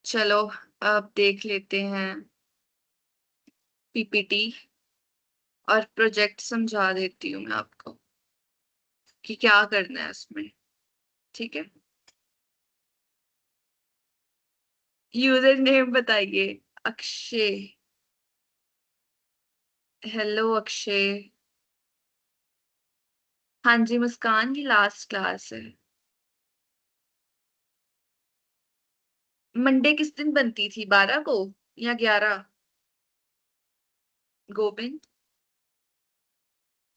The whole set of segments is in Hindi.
चलो अब देख लेते हैं पीपीटी और प्रोजेक्ट समझा देती हूँ मैं आपको कि क्या करना है उसमें। ठीक है, यूजर नेम बताइए। अक्षय। हेलो अक्षय। हाँ जी मुस्कान, की लास्ट क्लास है। मंडे किस दिन बनती थी, 12 को या 11? गोविंद।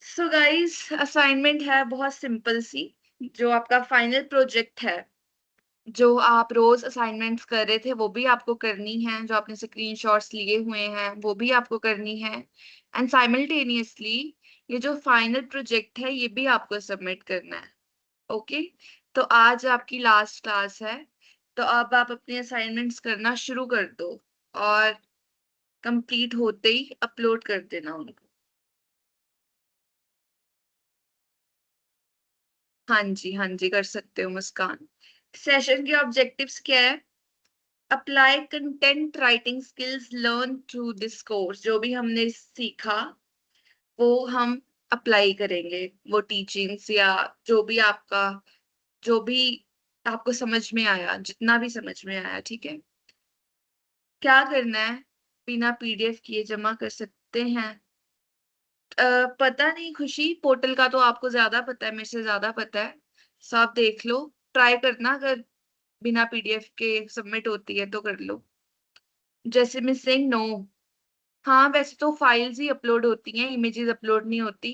सो गाइस, असाइनमेंट है बहुत सिंपल सी। जो आपका फाइनल प्रोजेक्ट है, जो आप रोज असाइनमेंट्स कर रहे थे वो भी आपको करनी है, जो आपने स्क्रीनशॉट्स लिए हुए हैं वो भी आपको करनी है। एंड साइमल्टेनियसली ये जो फाइनल प्रोजेक्ट है ये भी आपको सबमिट करना है। ओके, तो आज आपकी लास्ट क्लास है, तो अब आप अपने असाइनमेंट्स करना शुरू कर दो और कंप्लीट होते ही अपलोड कर देना उनको। हाँ जी, हाँ जी, कर सकते हो मुस्कान। सेशन के ऑब्जेक्टिव्स क्या है? Apply content writing skills learn through this course. जो भी हमने सीखा वो हम अप्लाई करेंगे, वो टीचिंग्स या जो भी आपका, जो भी आपको समझ में आया, जितना भी समझ में आया। ठीक है, क्या करना है? बिना पीडीएफ किए जमा कर सकते हैं। पता नहीं खुशी, पोर्टल का तो आपको ज्यादा पता है, मेरे से ज्यादा पता है। सब आप देख लो, ट्राई करना, अगर बिना पीडीएफ के सबमिट होती है तो कर लो। जैसे मिसिंग नो। हाँ वैसे तो फाइल्स ही अपलोड होती हैं, इमेजेस अपलोड नहीं होती।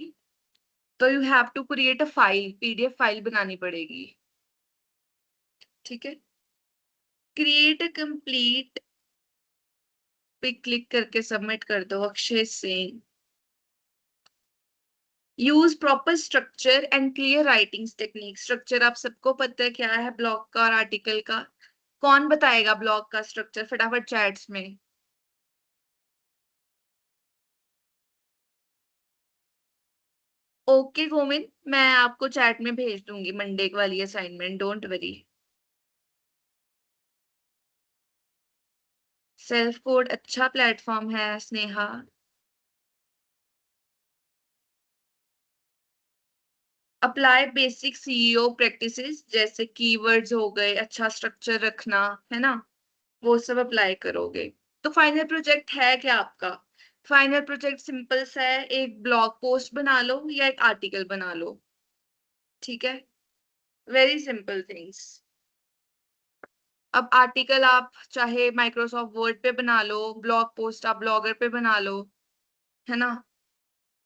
तो you have to create a file, PDF file बनानी पड़ेगी। ठीक है, क्रिएट अ कंप्लीट पे क्लिक करके सबमिट कर दो। Akshay Singh. Use proper structure and clear writing technique. Structure आप सबको पता है क्या है, ब्लॉग का और आर्टिकल का। कौन बताएगा ब्लॉग का स्ट्रक्चर फटाफट चैट्स में? ओके गोविंद, मैं आपको चैट में भेज दूंगी मंडे वाली assignment, don't worry. Self code अच्छा प्लेटफॉर्म है Sneha. Apply basic CEO practices, जैसे कीवर्ड्स हो गए, अच्छा स्ट्रक्चर रखना, है ना, वो सब अप्लाई करोगे। तो फाइनल प्रोजेक्ट है क्या आपका? फाइनल प्रोजेक्ट सिंपल सा है, एक ब्लॉग पोस्ट बना लो या एक आर्टिकल बना लो। ठीक है, वेरी सिंपल थिंग्स। अब आर्टिकल आप चाहे माइक्रोसॉफ्ट वर्ड पे बना लो, ब्लॉग पोस्ट आप ब्लॉगर पे बना लो, है ना।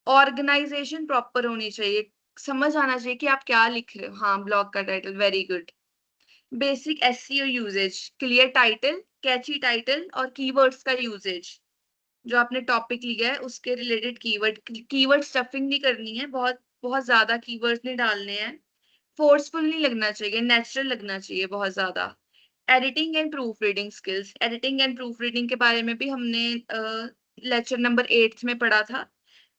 ऑर्गेनाइजेशन प्रॉपर होनी चाहिए, समझ आना चाहिए कि आप क्या लिख रहे हो। हाँ, ब्लॉग का title, very good. Basic SEO usage, clear title, catchy title और कीवर्ड्स का यूजेज। जो आपने टॉपिक लिया है उसके रिलेटेड कीवर्ड, कीवर्ड स्टफिंग नहीं करनी है, बहुत बहुत ज्यादा कीवर्ड्स नहीं डालने हैं। फोर्सफुल नहीं लगना चाहिए, नेचुरल लगना चाहिए बहुत ज्यादा। Editing and proof reading skills. Editing and proof reading के बारे में भी हमने लेक्चर नंबर 8 में पढ़ा था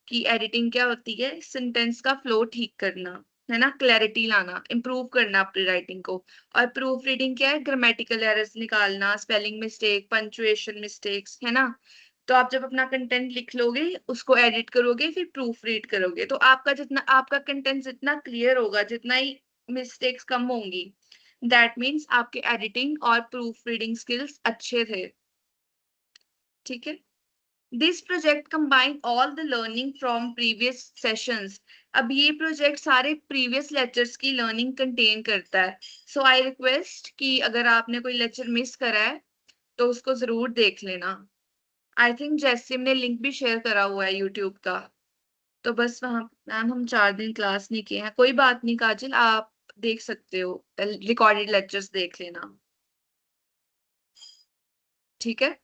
कि एडिटिंग क्या होती है, सेंटेंस का फ्लो ठीक करना, है ना, क्लैरिटी लाना, इंप्रूव करना अपनी राइटिंग को। और प्रूफ रीडिंग क्या है, ग्रामेटिकल एरर्स निकालना, स्पेलिंग मिस्टेक, पंचुएशन मिस्टेक्स, है ना। तो आप जब अपना कंटेंट लिख लोगे, उसको एडिट करोगे, फिर प्रूफ रीड करोगे, तो आपका जितना, आपका कंटेंट जितना क्लियर होगा, जितना ही मिस्टेक्स कम होंगी, दैट मीन्स आपके एडिटिंग और प्रूफ रीडिंग स्किल्स अच्छे थे। ठीक है, this project combine all the learning from previous sessions. अब ये प्रोजेक्ट सारे प्रीवियस लेक्चर्स की लर्निंग कंटेन करता है। सो आई रिक्वेस्ट कि अगर आपने कोई लेक्चर मिस करा है तो उसको जरूर देख लेना। आई थिंक जैसिम ने लिंक भी शेयर करा हुआ है यूट्यूब का। तो बस वहाँ, मैम हम 4 दिन क्लास नहीं किए हैं, कोई बात नहीं काजल, आप देख सकते हो, रिकॉर्डेड लेक्चर्स देख लेना। ठीक है,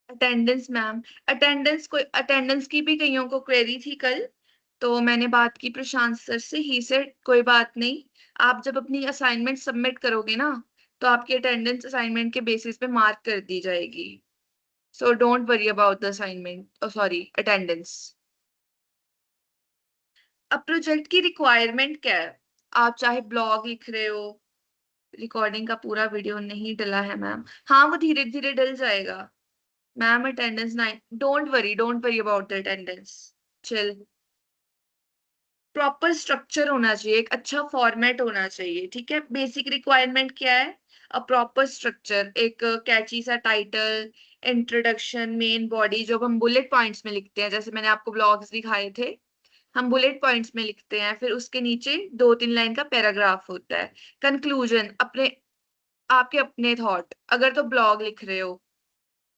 अटेंडेंस मैम, अटेंडेंस की भी कईयों को क्वेरी थी कल, तो मैंने बात की प्रशांत सर से, ही सेड कोई बात नहीं, आप जब अपनी असाइनमेंट सबमिट करोगे ना, तो आपकी अटेंडेंस असाइनमेंट के बेसिस पे मार्क कर दी जाएगी। So don't worry about the assignment, sorry, attendance. अब प्रोजेक्ट की रिक्वायरमेंट क्या है? आप चाहे ब्लॉग लिख रहे हो, रिकॉर्डिंग का पूरा वीडियो नहीं डला है मैम। हाँ, वो धीरे धीरे डल जाएगा ma'am. Attendance 9, don't worry about the attendance. Chill. Proper structure होना चाहिए, एक अच्छा फॉर्मेट होना चाहिए, ठीक है। बेसिक रिक्वायरमेंट क्या है? अ प्रॉपर स्ट्रक्चर, एक कैची सा टाइटल, इंट्रोडक्शन, मेन बॉडी, जो हम बुलेट पॉइंट्स में लिखते हैं, जैसे मैंने आपको ब्लॉग्स दिखाए थे, हम बुलेट पॉइंट्स में लिखते हैं। फिर उसके नीचे 2-3 लाइन का पैराग्राफ होता है। कंक्लूजन, अपने आपके अपने थॉट, अगर तो ब्लॉग लिख रहे हो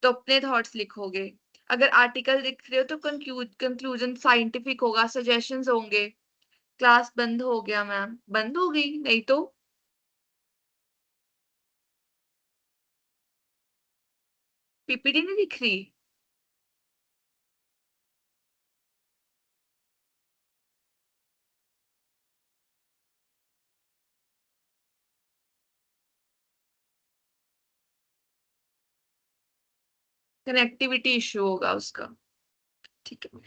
तो अपने थॉट्स लिखोगे, अगर आर्टिकल लिख रहे हो तो कंक्लूजन साइंटिफिक होगा, सजेशंस होंगे। क्लास बंद हो गया मैम, बंद हो गई नहीं तो। पीपीटी नहीं दिख रही? कनेक्टिविटी इशू होगा उसका, ठीक है।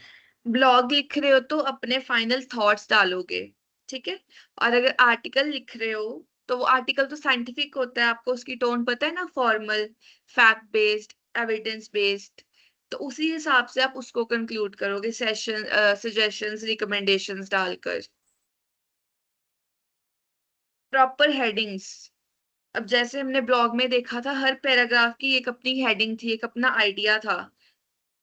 ब्लॉग लिख रहे हो तो अपने फाइनल थॉट्स डालोगे, ठीक है। और अगर आर्टिकल लिख रहे हो तो वो आर्टिकल तो साइंटिफिक होता है, आपको उसकी टोन पता है ना, formal, fact based, evidence based. तो उसी हिसाब से आप उसको कंक्लूड करोगे, सेशन सजेशंस, रिकमेंडेशंस डालकर। प्रॉपर हेडिंग्स, अब जैसे हमने ब्लॉग में देखा था, हर पैराग्राफ की एक अपनी हेडिंग थी, एक अपना आइडिया था।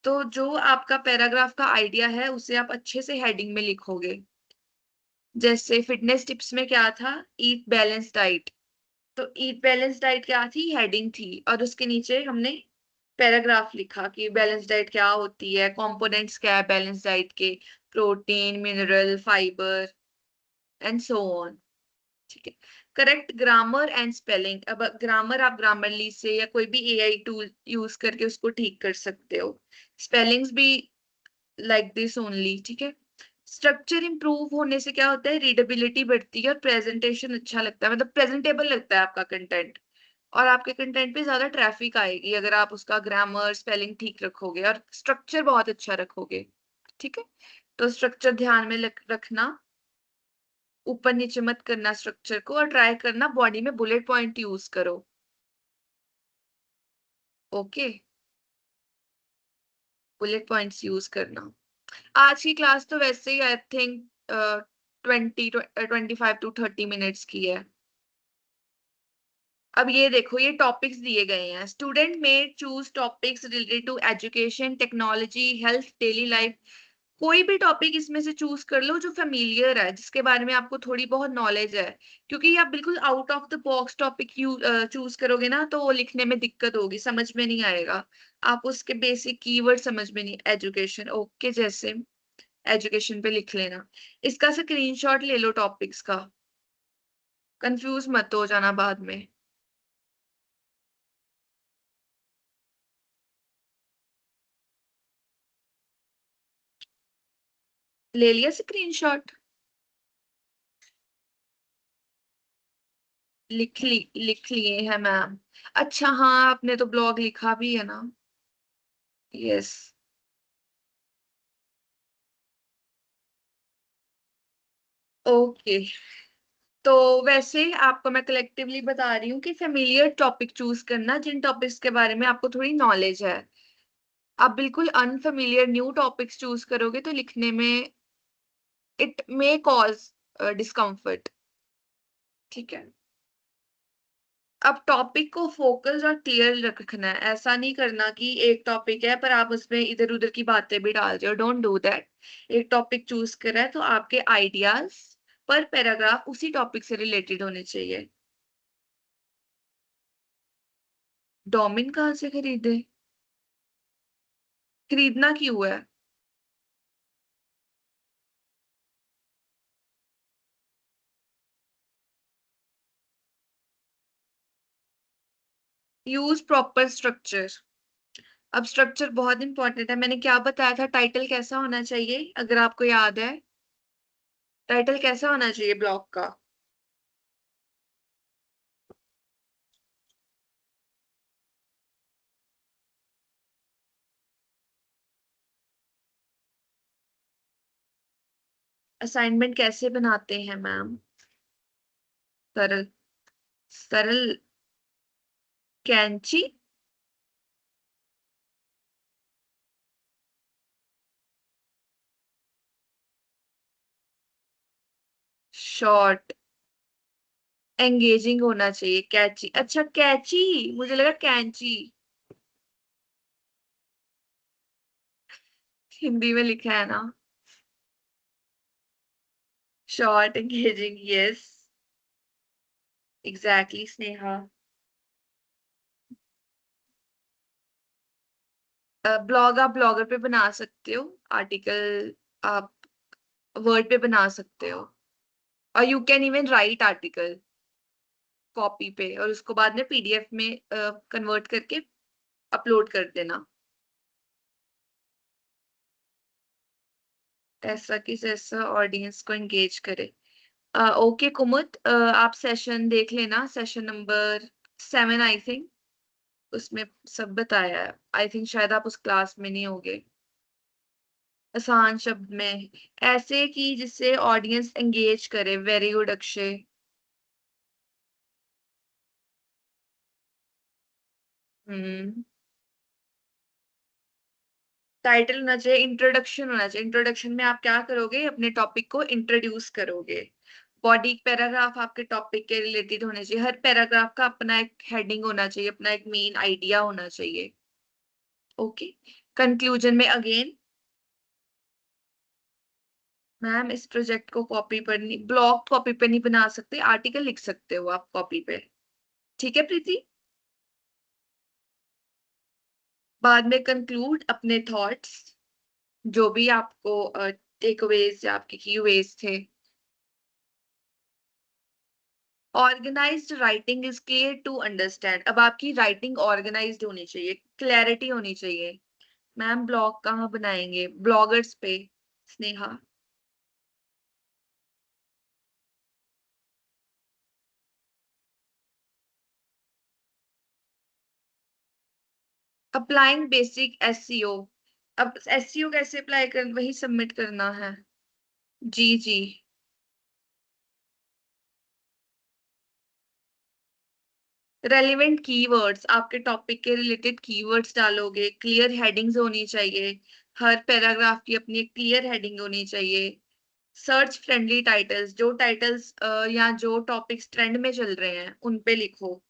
तो जो आपका पैराग्राफ का आइडिया है उसे आप अच्छे से हेडिंग में लिखोगे। जैसे फिटनेस टिप्स में क्या था? ईट बैलेंस डाइट। तो ईट बैलेंस डाइट क्या थी? हेडिंग थी, और उसके नीचे हमने पैराग्राफ लिखा कि बैलेंस डाइट क्या होती है, कंपोनेंट्स क्या है बैलेंस डाइट के, protein, mineral, fibre and so on, ठीक है। करेक्ट ग्रामर एंड स्पेलिंग, अब ग्रामर आप ग्रामरली से या कोई भी एआई टूल यूज करके उसको ठीक कर सकते हो। स्पेलिंग्स भी लाइक दिस ओनली, ठीक है। स्ट्रक्चर इंप्रूव होने से क्या होता है? रीडेबिलिटी बढ़ती है और प्रेजेंटेशन अच्छा लगता है, मतलब प्रेजेंटेबल लगता है आपका कंटेंट। और आपके कंटेंट पे ज्यादा ट्रैफिक आएगी अगर आप उसका ग्रामर, स्पेलिंग ठीक रखोगे और स्ट्रक्चर बहुत अच्छा रखोगे, ठीक है। तो स्ट्रक्चर ध्यान में रखना, ऊपर नीचे मत करना स्ट्रक्चर को, और ट्राई करना बॉडी में बुलेट पॉइंट यूज करो। ओके, बुलेट पॉइंट्स यूज करना। आज की क्लास तो वैसे ही आई थिंक 25 to 30 मिनट्स की है। अब ये देखो, ये टॉपिक्स दिए गए हैं। स्टूडेंट में choose topics related to education, technology, health, daily life. कोई भी टॉपिक इसमें से चूज कर लो जो फेमिलियर है, जिसके बारे में आपको थोड़ी बहुत नॉलेज है। क्योंकि आप बिल्कुल out of the box topic choose करोगे ना तो वो लिखने में दिक्कत होगी, समझ में नहीं आएगा। आप उसके बेसिक कीवर्ड समझ में नहीं, एजुकेशन ओके, जैसे एजुकेशन पे लिख लेना। इसका स्क्रीनशॉट ले लो टॉपिक्स का, कंफ्यूज मत हो जाना बाद में। ले लिया स्क्रीनशॉट? लिख लिए हैं मैम। अच्छा हाँ, आपने तो ब्लॉग लिखा भी है ना? यस। ओके। तो वैसे आपको मैं कलेक्टिवली बता रही हूँ कि फेमिलियर टॉपिक चूज करना जिन टॉपिक्स के बारे में आपको थोड़ी नॉलेज है। आप बिल्कुल अनफेमिलियर न्यू टॉपिक्स चूज करोगे तो लिखने में इट मे कॉज डिस्कम्फर्ट, ठीक है। अब टॉपिक को फोकस और क्लियर रखना है, ऐसा नहीं करना कि एक टॉपिक है पर आप उसमें इधर उधर की बातें भी डाल रहे हो, डोंट डू दैट। एक टॉपिक चूज करा है तो आपके आइडियाज पर पैराग्राफ उसी टॉपिक से रिलेटेड होने चाहिए। डोमिन कहाँ से खरीदे? खरीदना क्यों है? Use proper structure. अब स्ट्रक्चर बहुत इंपॉर्टेंट है, मैंने क्या बताया था, टाइटल कैसा होना चाहिए अगर आपको याद है? टाइटल कैसा होना चाहिए ब्लॉग का? असाइनमेंट कैसे बनाते हैं मैम? सरल सरल कैंची, शॉर्ट, एंगेजिंग होना चाहिए, कैची, अच्छा कैची, मुझे लगा कैंची, हिंदी में लिखा है ना। Short, engaging, yes, exactly Sneha. Blog आप ब्लॉगर पे बना सकते हो, आर्टिकल आप वर्ड पे बना सकते हो, और you can even right article copy पे और उसको बाद में पीडीएफ में कन्वर्ट करके अपलोड कर देना। ऐसा कि जैसा ऑडियंस को एंगेज करे। ओके कुमुद, आप सेशन देख लेना, सेशन नंबर 7 आई थिंक, उसमें सब बताया है। आई थिंक शायद आप उस क्लास में नहीं होगे। आसान शब्द में ऐसे कि जिससे ऑडियंस एंगेज करे। Very good Akshay. हम्म। टाइटल होना चाहिए, इंट्रोडक्शन होना चाहिए। इंट्रोडक्शन में आप क्या करोगे, अपने टॉपिक को इंट्रोड्यूस करोगे। बॉडी पैराग्राफ आपके टॉपिक के रिलेटेड होने चाहिए, हर पैराग्राफ का अपना एक हेडिंग होना चाहिए, अपना एक मेन आइडिया होना चाहिए। ओके। कंक्लूजन में अगेन, मैम इस प्रोजेक्ट को कॉपी पर नहीं, ब्लॉग कॉपी पे नहीं बना सकते, आर्टिकल लिख सकते हो आप कॉपी पे। ठीक है प्रीति। बाद में कंक्लूड अपने थॉट्स, जो भी आपको टेकअवेज या आपके कीवेज थे। Organised writing is clear to understand. अब आपकी राइटिंग ऑर्गेनाइज्ड होनी चाहिए, क्लैरिटी होनी चाहिए। मैम ब्लॉग कहाँ बनाएंगे, ब्लॉगर्स पे, स्नेहा। Applying basic SEO. अब एसईओ कैसे अप्लाई कर, वही सबमिट करना है। जी जी। रेलिवेंट कीवर्ड्स, आपके टॉपिक के रिलेटेड कीवर्ड्स डालोगे, क्लियर हेडिंग्स होनी चाहिए, हर पैराग्राफ की अपनी एक क्लियर हेडिंग होनी चाहिए। सर्च फ्रेंडली टाइटल्स, जो टाइटल्स या जो टॉपिक्स ट्रेंड में चल रहे हैं उन पे लिखो।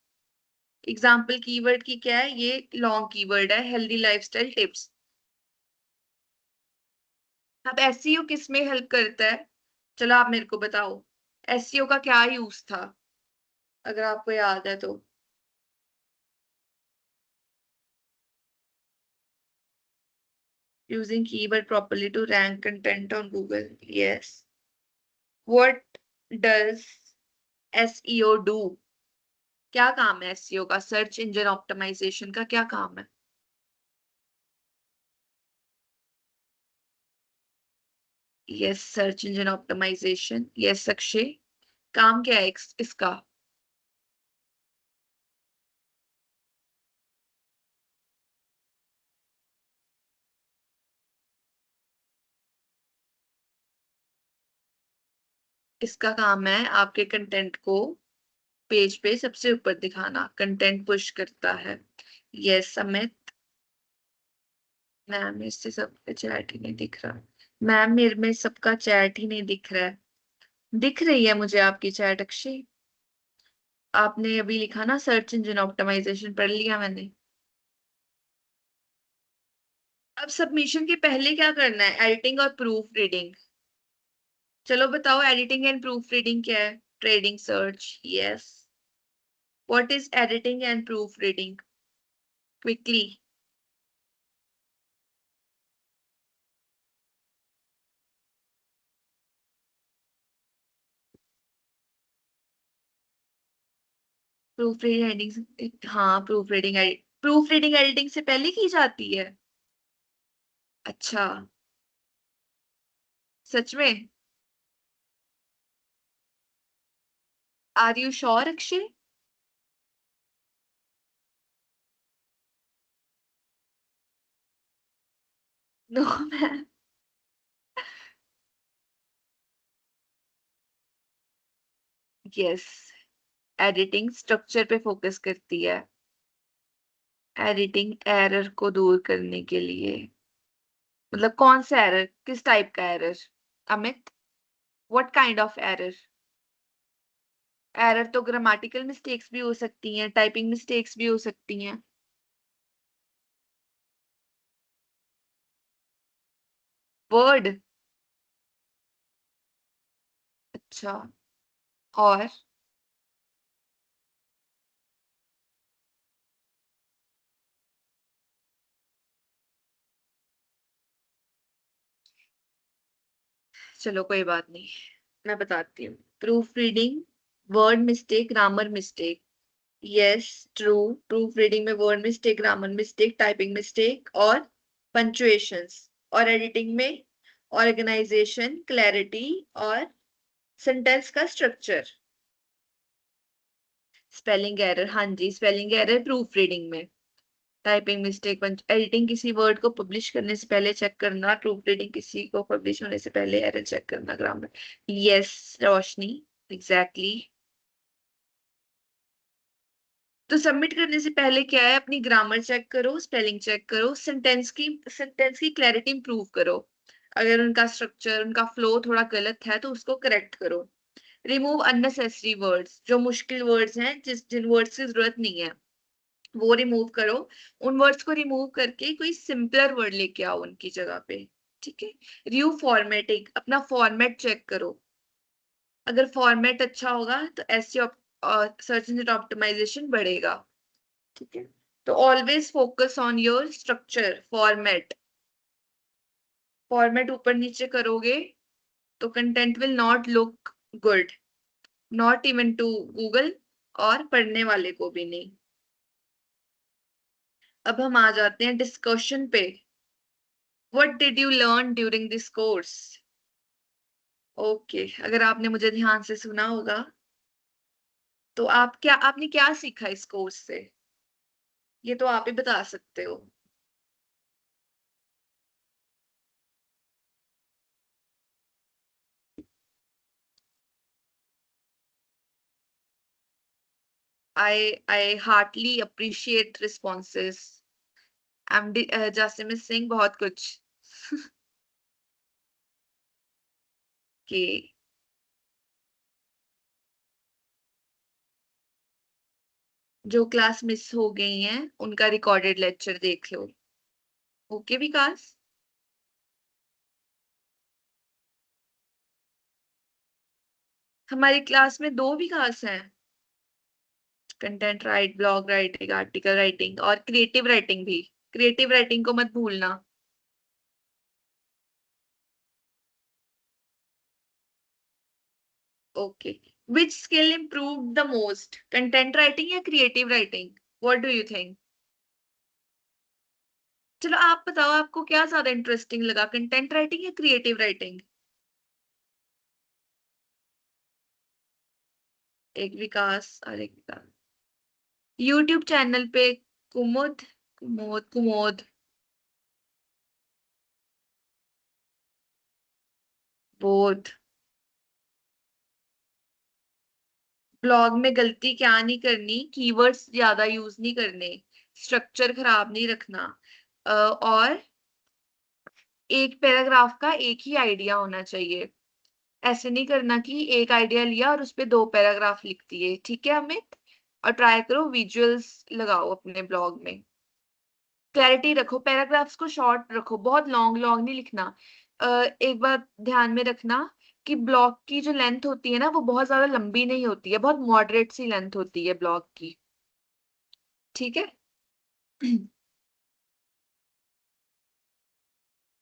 एग्जाम्पल कीवर्ड की क्या है, ये लॉन्ग कीवर्ड है, हेल्दी लाइफस्टाइल टिप्स। अब एसईओ किस में हेल्प करता है, चलो आप मेरे को बताओ, एसईओ का क्या यूज था, अगर आपको याद है तो। Using keyword properly to rank content on Google, yes. What does SEO do, क्या काम है एसईओ का, सर्च इंजन ऑप्टिमाइजेशन का क्या काम है। Yes, search engine optimisation, yes Akshay. काम क्या है इसका। इसका काम है आपके कंटेंट को पेज पे सबसे ऊपर दिखाना, कंटेंट पुश करता है। यस अमित। मैम इससे सबका चैट ही नहीं दिख रहा। मैम मेरे में सबका चैट ही नहीं दिख रहा है। दिख रही है मुझे आपकी चैट अक्षय। आपने अभी लिखा ना सर्च इंजन ऑप्टिमाइजेशन, पढ़ लिया मैंने। अब सबमिशन के पहले क्या करना है, एडिटिंग और प्रूफ रीडिंग। चलो बताओ, एडिटिंग एंड प्रूफ रीडिंग क्या है। Trading search, yes. What is editing and proofreading, quickly. Proofreading editing, हाँ प्रूफ रीडिंग एडिटिंग से पहले की जाती है। अच्छा, सच में। Are you sure Akshay. No ma'am. Yes, editing structure पे फोकस करती है, एडिटिंग एरर को दूर करने के लिए। मतलब कौन सा एरर, किस टाइप का error Amit? What kind of error? Error तो ग्रामेटिकल मिस्टेक्स भी हो सकती हैं, टाइपिंग मिस्टेक्स भी हो सकती हैं। वर्ड? अच्छा, और? चलो कोई बात नहीं, मैं बताती हूँ। Proof reading, word mistake, grammar mistake. Yes, true. Proof reading में word mistake, grammar mistake, typing mistake और पंचुएशंस। और एडिटिंग में ऑर्गेनाइजेशन, क्लैरिटी और सेंटेंस का स्ट्रक्चर। स्पेलिंग एरर, हाँ जी, स्पेलिंग एरर प्रूफ रीडिंग में। टाइपिंग मिस्टेक, एडिटिंग किसी वर्ड को पब्लिश करने से पहले चेक करना, प्रूफ रीडिंग किसी को पब्लिश होने से पहले एरर चेक करना, ग्रामर। यस रोशनी, एग्जैक्टली। तो सबमिट करने से पहले क्या है, अपनी ग्रामर चेक करो, स्पेलिंग चेक करो, सेंटेंस की क्लैरिटी इंप्रूव करो। अगर उनका स्ट्रक्चर, उनका फ्लो थोड़ा गलत है तो उसको करेक्ट करो। रिमूव अननेसेसरी वर्ड्स, जो मुश्किल वर्ड्स हैं, जिन वर्ड्स की जरूरत नहीं है वो रिमूव करो। उन वर्ड्स को रिमूव करके कोई सिंपलर वर्ड लेके आओ उनकी जगह पे। ठीक है। रिव्यू फॉर्मेटिंग, अपना फॉर्मेट चेक करो। अगर फॉर्मेट अच्छा होगा तो एसईओ सर्च इंजन ऑप्टिमाइजेशन बढ़ेगा। ठीक है। तो always focus on your structure, format. Format ऊपर नीचे करोगे तो content will not look good, not even to Google, और पढ़ने वाले को भी नहीं। अब हम आ जाते हैं डिस्कशन पे। What did you learn during this course? Okay, अगर आपने मुझे ध्यान से सुना होगा तो आपने क्या सीखा इस कोर्स से? ये तो आप ही बता सकते हो। I heartily appreciate responses. MD Jasim Singh, बहुत कुछ के। जो क्लास मिस हो गई हैं उनका रिकॉर्डेड लेक्चर देख लो। ओके विकास? हमारी क्लास में दो विकास हैं। Content write, blog writing, article writing और क्रिएटिव राइटिंग भी। क्रिएटिव राइटिंग को मत भूलना। Okay, which skill improve the most, content writing या creative writing? What do you think? चलो आप बताओ, आपको क्या ज्यादा इंटरेस्टिंग लगा, कंटेंट राइटिंग या क्रिएटिव राइटिंग? एक विकास और एक विकास। यूट्यूब चैनल पे कुमुद, कुमोद बोध। ब्लॉग में गलती क्या नहीं करनी, कीवर्ड्स ज्यादा यूज नहीं करने, स्ट्रक्चर खराब नहीं रखना, और एक पैराग्राफ का एक ही आइडिया होना चाहिए। ऐसे नहीं करना कि एक आइडिया लिया और उस पे दो पैराग्राफ लिख दिए। ठीक है अमित? और ट्राई करो विजुअल्स लगाओ अपने ब्लॉग में। क्लैरिटी रखो, पैराग्राफ्स को शॉर्ट रखो, बहुत लॉन्ग लॉन्ग नहीं लिखना। एक बात ध्यान में रखना कि ब्लॉग की जो लेंथ होती है ना वो बहुत ज्यादा लंबी नहीं होती है, बहुत मॉडरेट सी लेंथ होती है ब्लॉग की। ठीक है।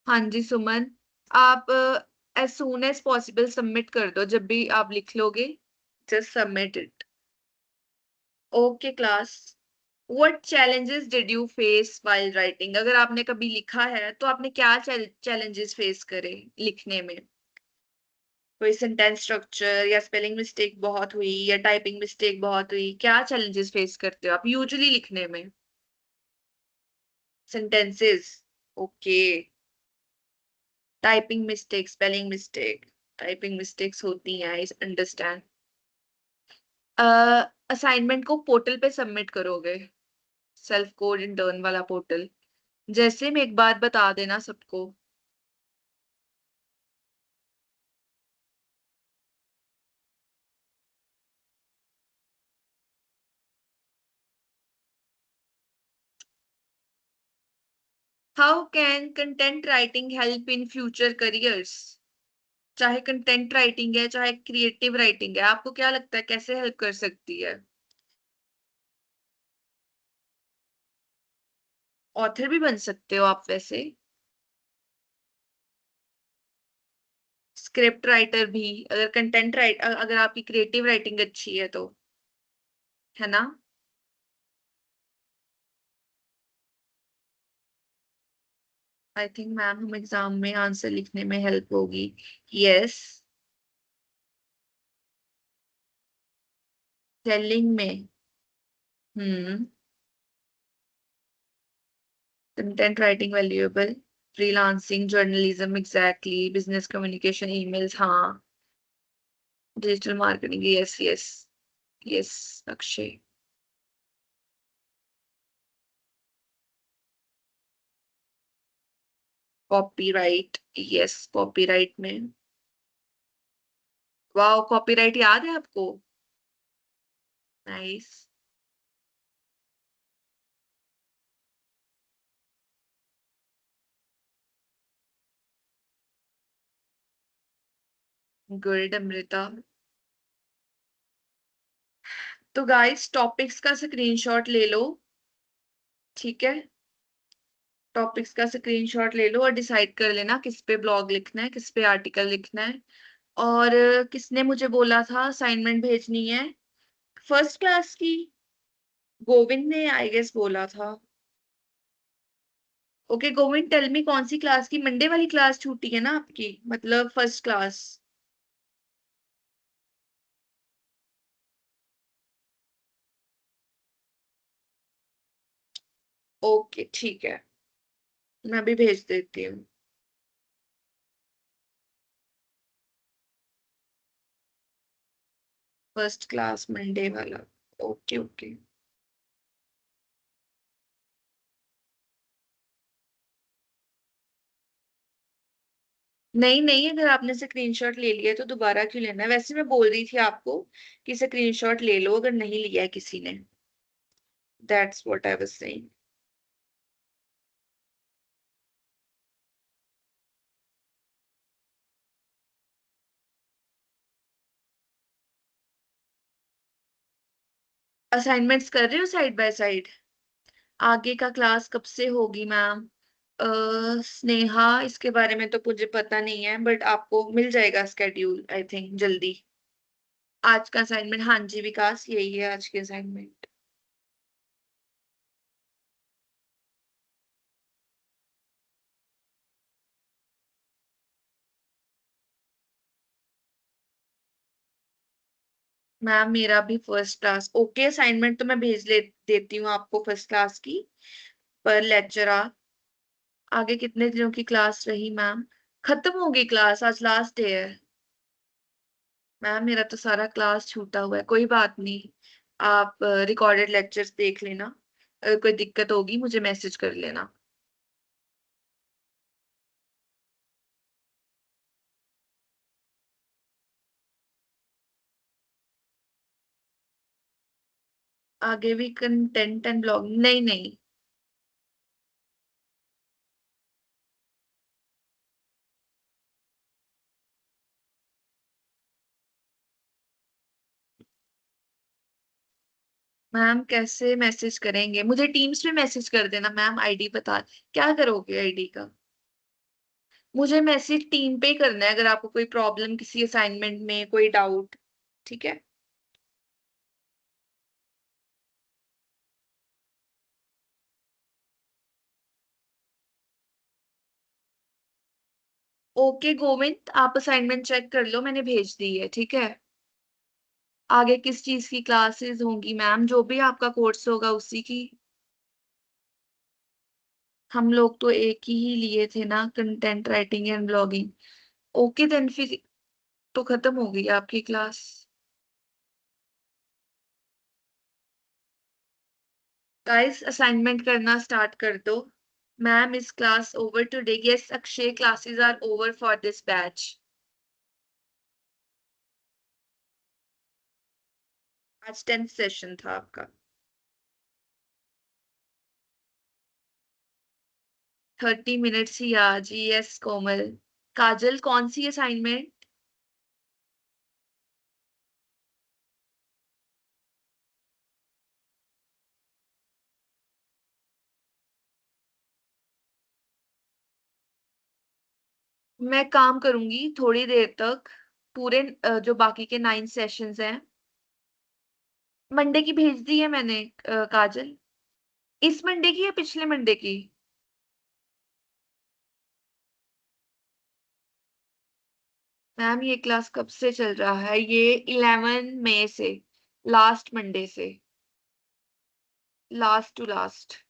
हाँ जी सुमन, आप as soon as possible submit कर दो, जब भी आप लिख लोगे just submit it. Okay class, what challenges did you face while writing? अगर आपने कभी लिखा है तो आपने क्या चैलेंजेस फेस करे लिखने में? कोई सेंटेंस स्ट्रक्चर या स्पेलिंग मिस्टेक बहुत हुई या टाइपिंग मिस्टेक बहुत हुई, क्या चैलेंजेस फेस करते हो आप यूजुअली लिखने में? Sentences, okay. Typing mistake, spelling mistake, typing mistakes होती हैं, आई अंडरस्टैंड। असाइनमेंट को पोर्टल पे सबमिट करोगे, सेल्फ कोड इंटर्न वाला पोर्टल। जैसे मैं एक बार बता देना सबको। How can content writing help in future careers? चाहे कंटेंट राइटिंग है चाहे क्रिएटिव राइटिंग है, आपको क्या लगता है कैसे हेल्प कर सकती है? ऑथर भी बन सकते हो आप वैसे। स्क्रिप्ट राइटर भी, अगर अगर आपकी क्रिएटिव राइटिंग अच्छी है तो, है ना? आई थिंक मैम हम एग्जाम में आंसर लिखने में हेल्प होगी। यस। सेलिंग में। हम्म। Content writing valuable. Freelancing, journalism, exactly, business communication, emails, हाँ। Digital marketing, yes yes. Yes. Akshay. Copyright. Yes, copyright में। वाओ, कॉपीराइट याद है आपको? नाइस। गुड अमृता। तो गाइस टॉपिक्स का स्क्रीनशॉट ले लो। ठीक है। टॉपिक्स का स्क्रीनशॉट ले लो और डिसाइड कर लेना किस पे ब्लॉग लिखना है, किस पे आर्टिकल लिखना है। और किसने मुझे बोला था असाइनमेंट भेजनी है? फर्स्ट क्लास की। गोविंद ने आई गेस बोला था। ओके गोविंद, टेल मी कौन सी क्लास की, मंडे वाली क्लास छूटी है ना आपकी, मतलब फर्स्ट क्लास? ओके ठीक है। मैं भी भेज देती हूँ। फर्स्ट क्लास मंडे वाला। Okay okay. नहीं नहीं, अगर आपने स्क्रीनशॉट ले लिया तो दोबारा क्यों लेना है? वैसे मैं बोल रही थी आपको कि स्क्रीनशॉट ले लो अगर नहीं लिया है किसी ने। That's what I was saying. Assignments कर रहे हो साइड बाय साइड? आगे का क्लास कब से होगी मैम? स्नेहा, इसके बारे में तो मुझे पता नहीं है, बट आपको मिल जाएगा स्केड्यूल आई थिंक जल्दी। आज का असाइनमेंट, हाँ जी विकास, यही है आज के असाइनमेंट। मैम मेरा भी फर्स्ट क्लास। ओके, असाइनमेंट तो मैं भेज ले देती हूँ आपको फर्स्ट क्लास की। पर लेक्चर आगे कितने दिनों की क्लास रही मैम? खत्म होगी क्लास, आज लास्ट डे है। मैम मेरा तो सारा क्लास छूटा हुआ है, कोई बात नहीं। आप रिकॉर्डेड लेक्चर्स देख लेना। अगर कोई दिक्कत होगी मुझे मैसेज कर लेना। आगे भी कंटेंट एंड ब्लॉग, नहीं नहीं। मैम कैसे मैसेज करेंगे? मुझे टीम्स में मैसेज कर देना मैम, आईडी बता। क्या करोगे आईडी का? मुझे मैसेज टीम पे ही करना है अगर आपको कोई प्रॉब्लम किसी असाइनमेंट में, कोई डाउट। ठीक है। ओके गोविंद, आप असाइनमेंट चेक कर लो, मैंने भेज दी है, ठीक है। आगे किस चीज की क्लासेस होंगी मैम? जो भी आपका कोर्स होगा उसी की। हम लोग तो एक ही लिए थे ना, content writing and blogging. Okay then फिर तो खत्म हो गई आपकी क्लास। गाइस असाइनमेंट करना स्टार्ट कर दो. Ma'am is class over today? Yes Akshay, classes are over for this batch. आज 10th सेशन था आपका. 30 मिनट्स ही आज. यस कोमल. काजल कौन सी असाइनमेंट? मैं काम करूंगी थोड़ी देर तक. पूरे जो बाकी के 9 सेशंस हैं मंडे की भेज दी है मैंने. काजल इस मंडे की या पिछले मंडे की? मैम ये क्लास कब से चल रहा है? ये 11 मई से. लास्ट मंडे से. Last to last.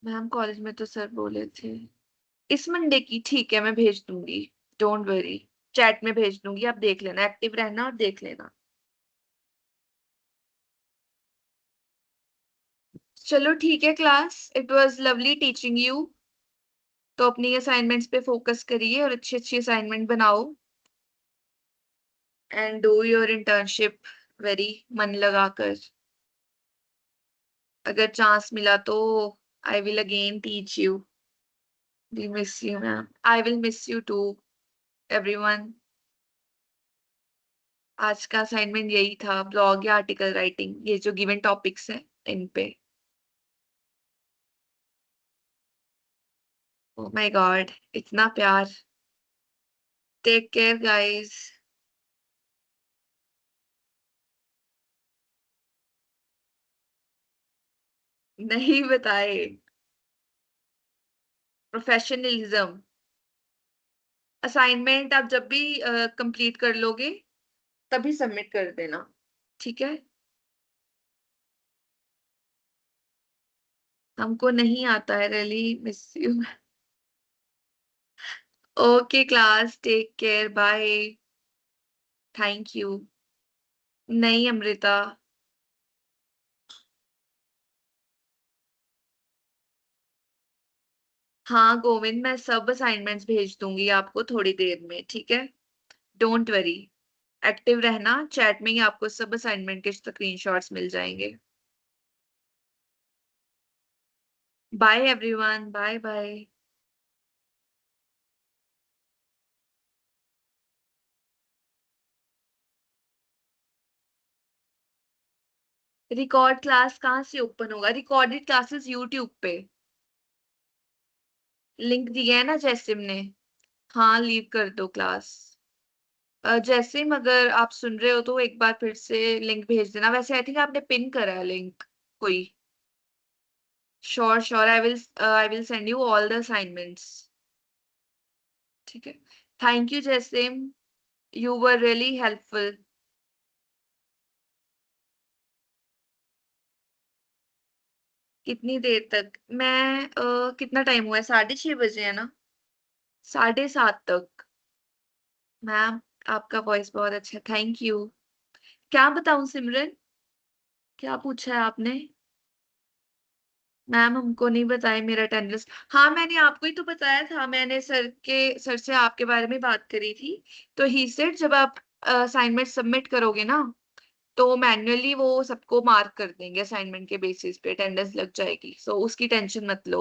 Ma'am college में तो सर बोले थे. इस मंडे की ठीक है, मैं भेज दूंगी. Don't worry. चैट में भेज दूंगी, आप देख लेना, एक्टिव रहना और देख लेना. चलो ठीक है class, it was lovely teaching you. तो अपनी असाइनमेंट्स पे फोकस करिए और अच्छी अच्छी असाइनमेंट बनाओ. And do your internship very मन लगाकर. अगर चांस मिला तो I will again teach you. We miss you ma'am. I will miss you too everyone. आज का असाइनमेंट यही था, ब्लॉग या आर्टिकल राइटिंग, ये जो गिवन टॉपिक्स हैं इन पे. ओ माय गॉड, इतना प्यार. Take care guys. नहीं बताए. प्रोफेशनलिज्म. असाइनमेंट आप जब भी कंप्लीट कर लोगे तभी सबमिट कर देना. ठीक है. हमको नहीं आता है, really miss you. Okay class, take care, bye. Thank you. नहीं अमृता. हाँ गोविंद, मैं सब असाइनमेंट्स भेज दूंगी आपको थोड़ी देर में, ठीक है. Don't worry. एक्टिव रहना, चैट में ही आपको सब असाइनमेंट के स्क्रीनशॉट्स मिल जाएंगे. Bye everyone, bye bye. Record class कहाँ से ओपन होगा? रिकॉर्डेड क्लासेस यूट्यूब पे. लिंक दिया है ना जैसिम ने. हाँ लीव कर दो क्लास. जैसिम अगर आप सुन रहे हो तो एक बार फिर से लिंक भेज देना. वैसे आई थिंक आपने पिन करा है लिंक कोई. Sure sure, I will send you all the assignments. ठीक है. Thank you Jasim. You were really helpful. कितनी देर तक? मैं कितना टाइम हुआ है? 6:30 बजे है ना? 7:30 तक. मैम आपका वॉइस बहुत अच्छा, थैंक यू. क्या बताऊं सिमरन? क्या पूछा है आपने? मैम हमको नहीं बताया मेरा अटेंडेंस. हाँ मैंने आपको ही तो बताया था, मैंने सर से आपके बारे में बात करी थी. तो ही सेड जब आप असाइनमेंट सबमिट करोगे ना तो मैन्युअली वो सबको मार्क कर देंगे, असाइनमेंट के बेसिस पे अटेंडेंस लग जाएगी. सो उसकी टेंशन मत लो.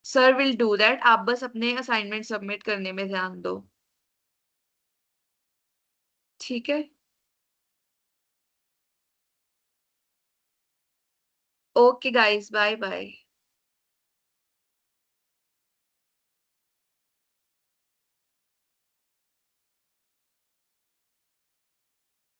सर विल डू दैट, आप बस अपने असाइनमेंट सबमिट करने में ध्यान दो. ठीक है. Okay guys, bye bye.